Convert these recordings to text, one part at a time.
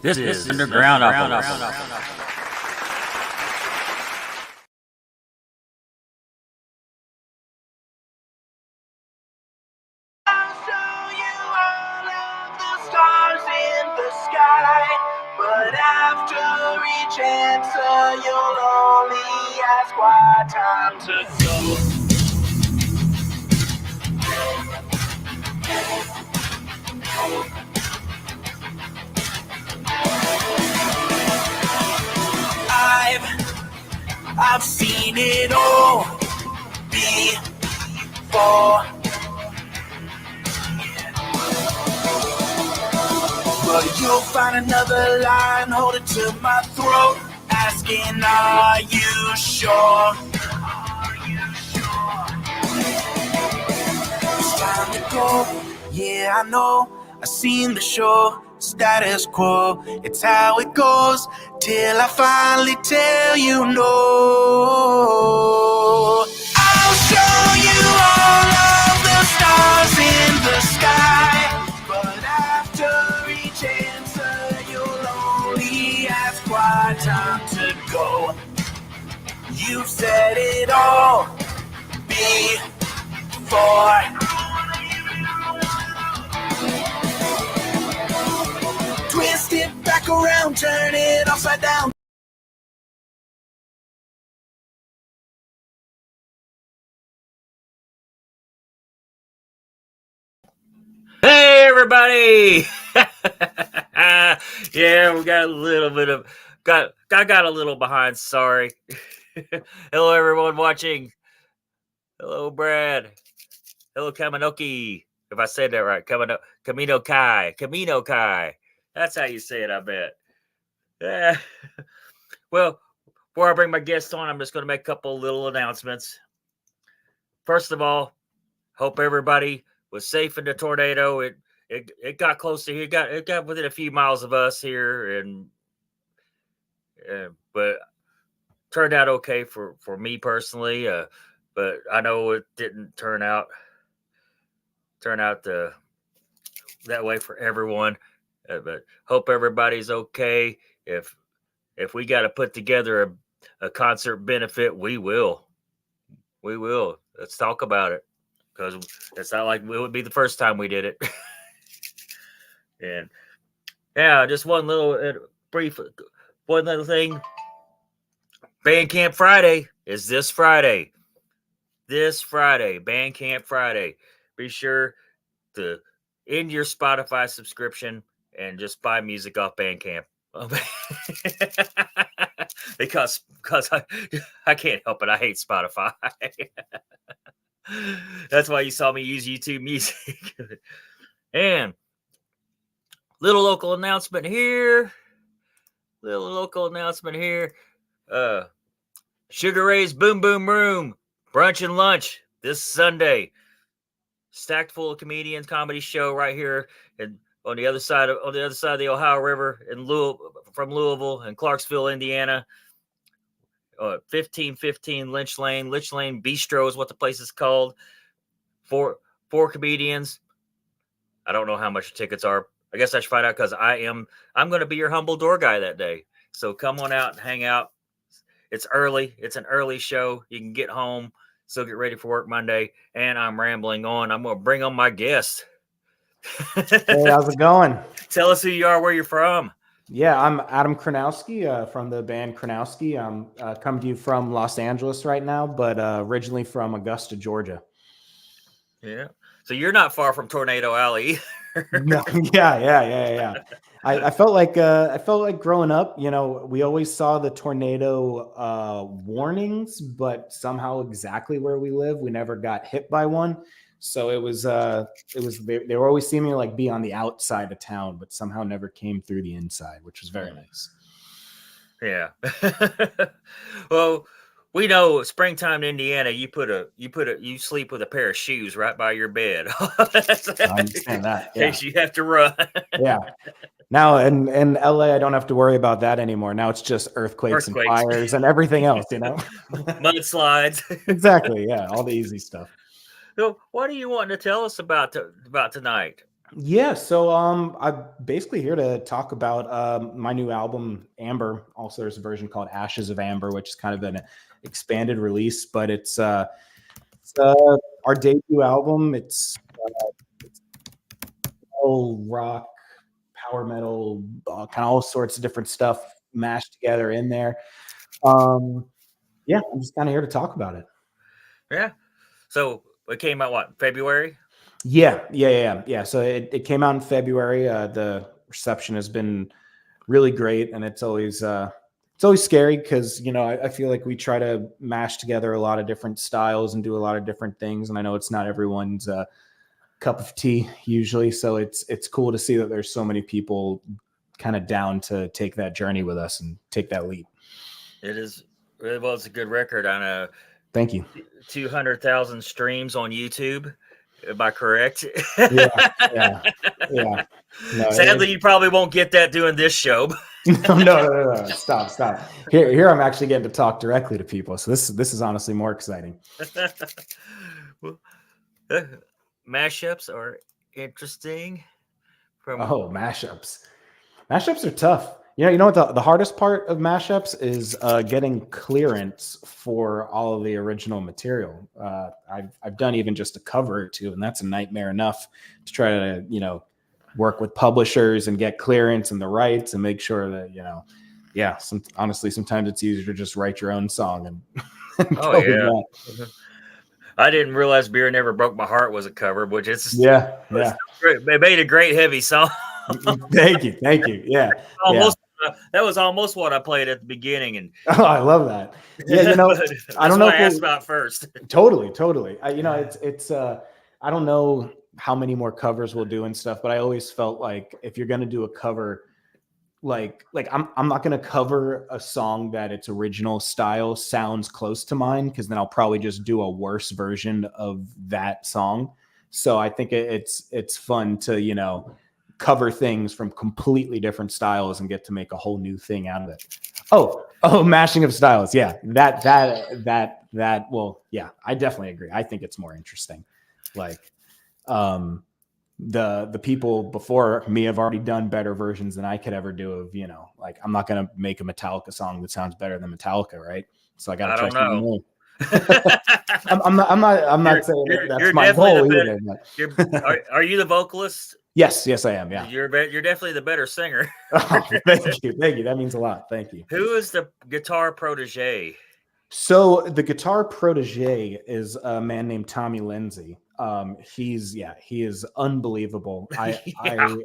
This is Undergroundopolis. I'll show you all of the stars in the sky, but after each answer you'll only ask why. Time to go. I've seen it all before, but you'll find another line holding to my throat, asking, are you sure? It's time to go. Yeah, I know. I've seen the show, status quo. It's how it goes till I finally tell you no. I'll show you all of the stars in the sky, but after each answer you'll only ask why. Time to go. You've said it all before. Twist it back around, turn it upside down. Hey, everybody! Yeah, we got a little bit of I got a little behind. Sorry. Hello, everyone watching. Hello, Brad. Hello, Kaminoki. If I said that right, Camino Kai. That's how you say it, I bet. Yeah. Well, before I bring my guest on, I'm just going to make a couple little announcements. First of all, hope everybody was safe in the tornado. It got close to here. It got within a few miles of us here, and but turned out okay for me personally. But I know it didn't turn out that way for everyone. But hope everybody's okay. If we got to put together a concert benefit, we will. We will. Let's talk about it, because it's not like it would be the first time we did it. And yeah, just one little one little thing. Bandcamp Friday is this Friday. Bandcamp Friday. Be sure to end your Spotify subscription and just buy music off Bandcamp. because I can't help it. I hate Spotify. That's why you saw me use YouTube Music. And little local announcement here. Sugar Ray's Boom Boom Room brunch and lunch this Sunday. Stacked full of comedians, comedy show right here and on the other side of the Ohio River in from Louisville and Clarksville, Indiana. 1515 Lynch Lane Bistro is what the place is called. Four comedians. I don't know how much tickets are. I guess I should find out, because I'm going to be your humble door guy that day. So come on out and hang out. It's early. It's an early show. You can get home, still get ready for work Monday. And I'm rambling on. I'm going to bring on my guest. Hey, how's it going? Tell us who you are, where you're from. Yeah, I'm Adam Kronowski from the band Kronowski. I'm coming to you from Los Angeles right now, but originally from Augusta, Georgia. Yeah. So you're not far from Tornado Alley. No, yeah. I felt like growing up, we always saw the tornado warnings, but somehow exactly where we live, we never got hit by one. So it was they were always seeming to like be on the outside of town, but somehow never came through the inside, which was very nice. Yeah. Well, we know springtime in Indiana, you sleep with a pair of shoes right by your bed. I understand that. In case you have to run. Yeah. Now in LA, I don't have to worry about that anymore. Now it's just earthquakes and fires and everything else, Mudslides. Exactly. Yeah. All the easy stuff. So what are you wanting to tell us about tonight? Yeah, so I'm basically here to talk about my new album, Amber. Also, there's a version called Ashes of Amber, which is kind of an expanded release, but it's our debut album. It's all rock, power metal, kind of all sorts of different stuff mashed together in there. Um, yeah, I'm just kind of here to talk about it. Yeah. So it came out what, February? Yeah. So it came out in February. The reception has been really great, and it's always scary because I feel like we try to mash together a lot of different styles and do a lot of different things, and I know it's not everyone's cup of tea usually. So it's cool to see that there's so many people kind of down to take that journey with us and take that leap. It is well, it's a good record on Thank you. 200,000 streams on YouTube. Am I correct? Yeah, yeah, yeah. No, Sadly, you probably won't get that doing this show. no. Stop. Here, I'm actually getting to talk directly to people. So this is honestly more exciting. Well, mashups are interesting. Oh, mashups are tough. You know what the hardest part of mashups is getting clearance for all of the original material. I've done even just a cover or two, and that's a nightmare enough to try to work with publishers and get clearance and the rights and make sure that yeah. Honestly, sometimes it's easier to just write your own song and Oh go with yeah. that. I didn't realize "Beer Never Broke My Heart" was a cover, which Yeah. it made a great heavy song. Thank you. Yeah. Almost that was almost what I played at the beginning, and Oh, I love that. Yeah, that's I don't know what I if asked we'll, about first. totally. It's I don't know how many more covers we'll do and stuff, but I always felt like if you're gonna do a cover, like I'm not gonna cover a song that its original style sounds close to mine, because then I'll probably just do a worse version of that song. So I think it's fun to cover things from completely different styles and get to make a whole new thing out of it. Oh, mashing of styles. Yeah, that. Well, yeah, I definitely agree. I think it's more interesting. Like, the people before me have already done better versions than I could ever do of like I'm not gonna make a Metallica song that sounds better than Metallica, right? So I got to I try don't something know. new. I'm not saying that that's You're my definitely the goal better. either. Are you the vocalist? Yes, I am. Yeah. You're definitely the better singer. Oh, thank you. That means a lot. Thank you. Who is the guitar protege? So the guitar protege is a man named Tommy Lindsay. He is unbelievable. Yeah.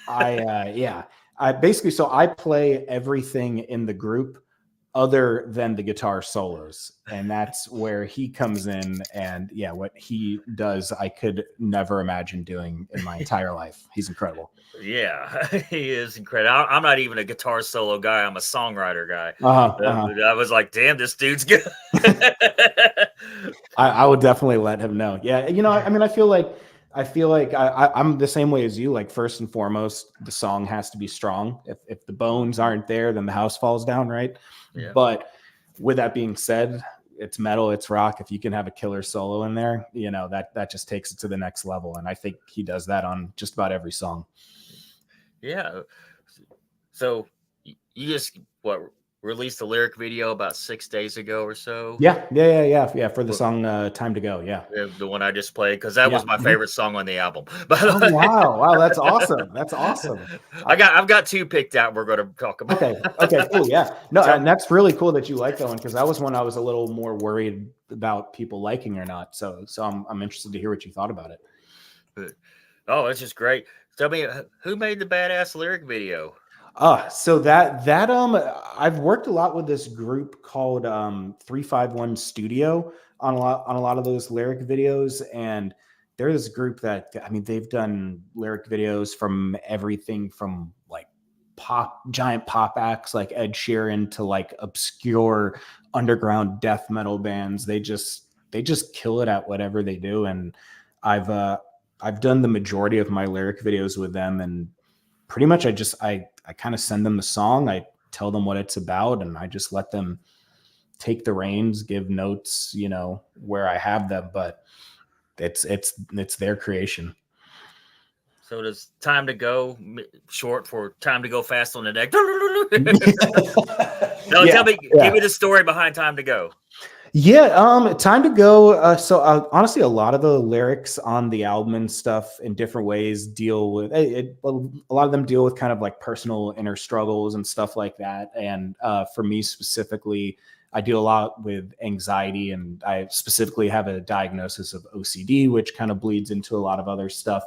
Yeah. I basically, so I play everything in the group other than the guitar solos, and that's where he comes in. And yeah, what he does I could never imagine doing in my entire life. He's incredible. Yeah, he is incredible. I'm not even a guitar solo guy. I'm a songwriter guy. Uh-huh. I was like, damn, this dude's good. I would definitely let him know. Yeah, I mean, I feel like I'm the same way as you. Like, first and foremost, the song has to be strong. If the bones aren't there, then the house falls down, right? Yeah. But with that being said, it's metal, it's rock. If you can have a killer solo in there, that just takes it to the next level. And I think he does that on just about every song. Yeah. So you just released a lyric video about 6 days ago or so? Yeah. For the song "Time to Go." Yeah, The one I just played, because that was my favorite song on the album. Oh, wow, that's awesome. I've got two picked out. We're going to talk about. Okay, cool. Yeah, no, So- and that's really cool that you like that one, because that was one I was a little more worried about people liking or not. So I'm interested to hear what you thought about it. Oh, it's just great. Tell me, who made the badass lyric video? So that I've worked a lot with this group called 351 Studio on a lot of those lyric videos, and they're this group that, I mean, they've done lyric videos from everything from like giant pop acts like Ed Sheeran to like obscure underground death metal bands. They just kill it at whatever they do, and I've done the majority of my lyric videos with them, and pretty much I kind of send them the song, I tell them what it's about, and I just let them take the reins, give notes, where I have them, but it's their creation. So does Time to Go short for Time to Go Fast on the Deck? No, Yeah, tell me, yeah. give me the story behind Time to Go. Yeah, Time to Go. Honestly, a lot of the lyrics on the album and stuff in different ways deal with a lot of them deal with kind of like personal inner struggles and stuff like that. And for me specifically, I deal a lot with anxiety, and I specifically have a diagnosis of OCD, which kind of bleeds into a lot of other stuff.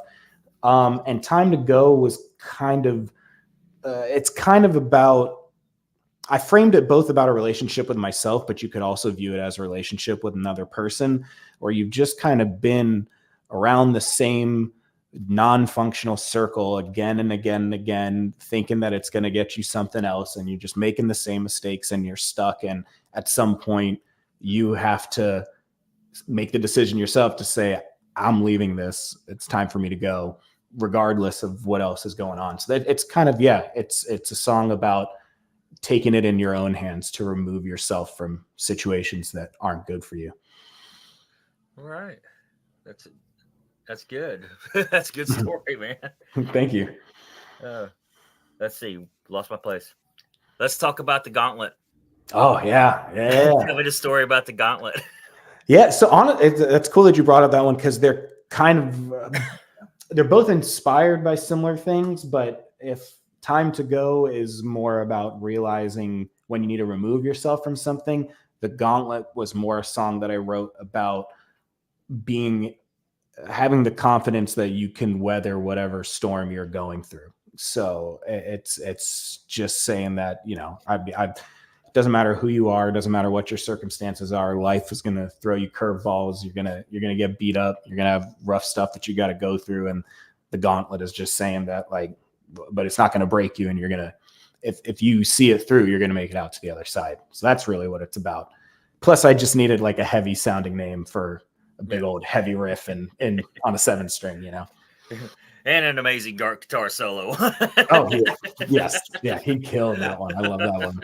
And Time to Go was kind of it's kind of about, I framed it both about a relationship with myself, but you could also view it as a relationship with another person, where you've just kind of been around the same non-functional circle again and again and again, thinking that it's going to get you something else, and you're just making the same mistakes and you're stuck. And at some point, you have to make the decision yourself to say, I'm leaving this. It's time for me to go, regardless of what else is going on. So that it's kind of, yeah, it's a song about taking it in your own hands to remove yourself from situations that aren't good for you. All right. That's good. That's a good story, man. Thank you. Let's see. Lost my place. Let's talk about the Gauntlet. Oh yeah. Tell me the story about the Gauntlet. Yeah. So that's cool that you brought up that one, because they're kind of they're both inspired by similar things, but if Time to Go is more about realizing when you need to remove yourself from something, the Gauntlet was more a song that I wrote about having the confidence that you can weather whatever storm you're going through. So it's just saying that, it doesn't matter who you are, it doesn't matter what your circumstances are. Life is going to throw you curveballs. You're going to get beat up. You're going to have rough stuff that you got to go through. And the Gauntlet is just saying that, like, but it's not going to break you. And you're going to, if you see it through, you're going to make it out to the other side. So that's really what it's about. Plus I just needed like a heavy sounding name for a big old heavy riff and on a 7-string, And an amazing guitar solo. Oh yeah. Yes. Yeah. He killed that one. I love that one.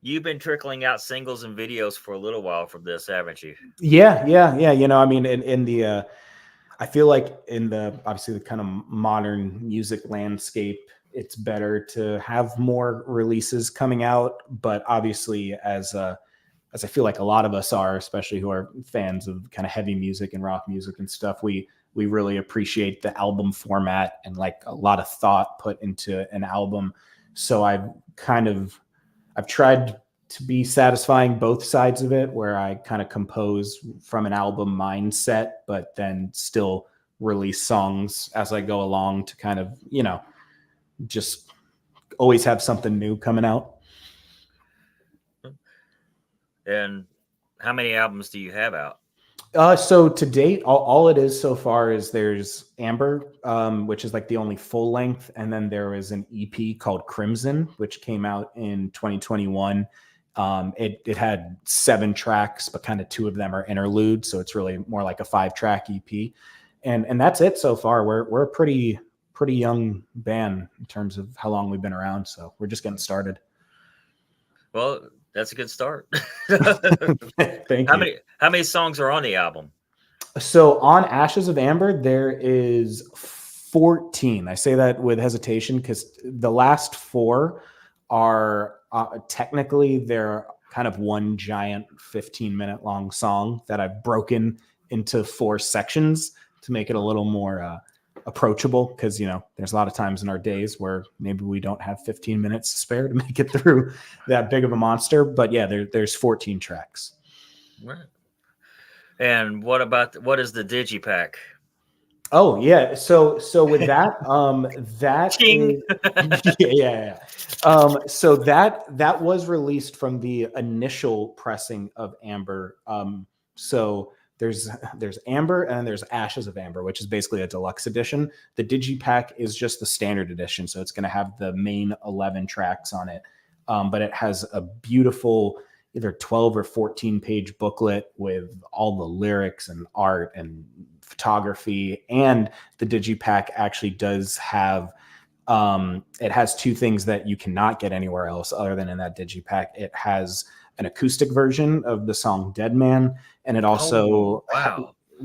You've been trickling out singles and videos for a little while from this, haven't you? Yeah. I mean, in the, I feel like in the, obviously the kind of modern music landscape, it's better to have more releases coming out. But obviously as I feel like a lot of us are, especially who are fans of kind of heavy music and rock music and stuff, we really appreciate the album format and like a lot of thought put into an album. So I've tried to be satisfying both sides of it, where I kind of compose from an album mindset, but then still release songs as I go along to kind of, just always have something new coming out. And how many albums do you have out? So to date, all it is so far is there's Amber, which is like the only full length. And then there is an EP called Crimson, which came out in 2021. It had 7 tracks, but kind of 2 of them are interludes. So it's really more like a 5-track EP. And that's it so far. We're a pretty young band in terms of how long we've been around. So we're just getting started. Well, that's a good start. Thank you. How many songs are on the album? So on Ashes of Amber, there is 14. I say that with hesitation because the last 4 are technically they're kind of one giant 15-minute long song that I've broken into 4 sections to make it a little more approachable, because there's a lot of times in our days where maybe we don't have 15 minutes to spare to make it through that big of a monster. But yeah, there's 14 tracks. Right. And what is the digipack? Oh yeah, so with that, that is, yeah. So that was released from the initial pressing of Amber. So there's Amber and there's Ashes of Amber, which is basically a deluxe edition. The digipack is just the standard edition, so it's going to have the main 11 tracks on it, but it has a beautiful either 12 or 14 page booklet with all the lyrics and art and photography. And the digipack actually does have it has 2 things that you cannot get anywhere else other than in that digipack. It has an acoustic version of the song Dead Man, and it also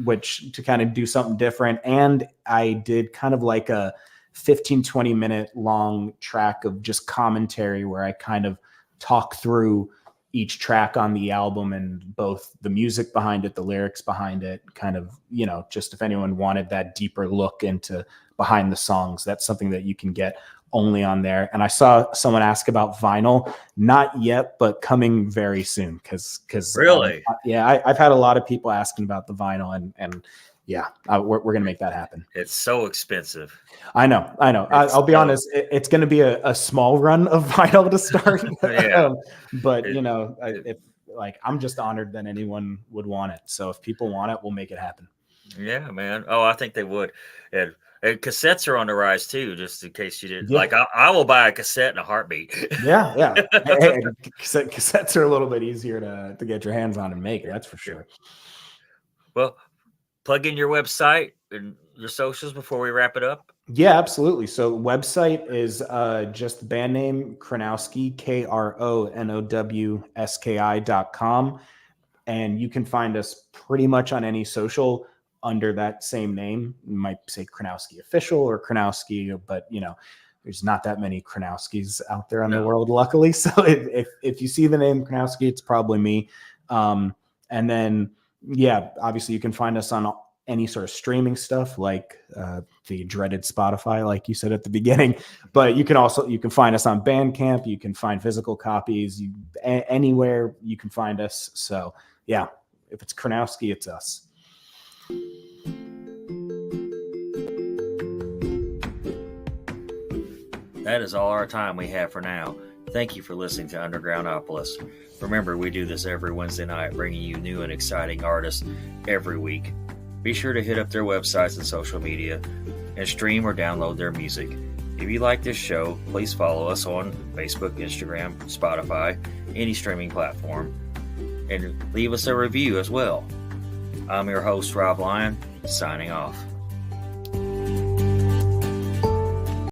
which to kind of do something different. And I did kind of like a 15-20 minute long track of just commentary where I kind of talk through each track on the album and both the music behind it, the lyrics behind it, kind of, you know, just if anyone wanted that deeper look into behind the songs, that's something that you can get only on there. And I saw someone ask about vinyl, not yet, but coming very soon. Cause Really? I've had a lot of people asking about the vinyl and yeah, we're going to make that happen. It's so expensive. I know. I'll be honest. It's going to be a small run of vinyl to start. Yeah. But you know, if like, I'm just honored that anyone would want it. So if people want it, we'll make it happen. Yeah, man. Oh, I think they would. And cassettes are on the rise too, just in case you didn't. Yeah. Like, I will buy a cassette in a heartbeat. Yeah. Cassettes are a little bit easier to get your hands on and make. That's for sure. Well, plug in your website and your socials before we wrap it up. Yeah, absolutely. So website is just the band name, Kronowski, KRONOWSKI.com. And you can find us pretty much on any social under that same name. You might say Kronowski Official or Kronowski, but you know, there's not that many Kronowskis out there in the world, luckily. So if you see the name Kronowski, it's probably me. And then, yeah, obviously you can find us on any sort of streaming stuff like the dreaded Spotify, like you said at the beginning. But you can find us on Bandcamp. You can find physical copies anywhere you can find us. So yeah, if it's Kronowski, it's us. That is all our time we have for now. Thank you for listening to Undergroundopolis. Remember, we do this every Wednesday night, bringing you new and exciting artists every week. Be sure to hit up their websites and social media and stream or download their music. If you like this show, please follow us on Facebook, Instagram, Spotify, any streaming platform, and leave us a review as well. I'm your host, Rob Lyon, signing off.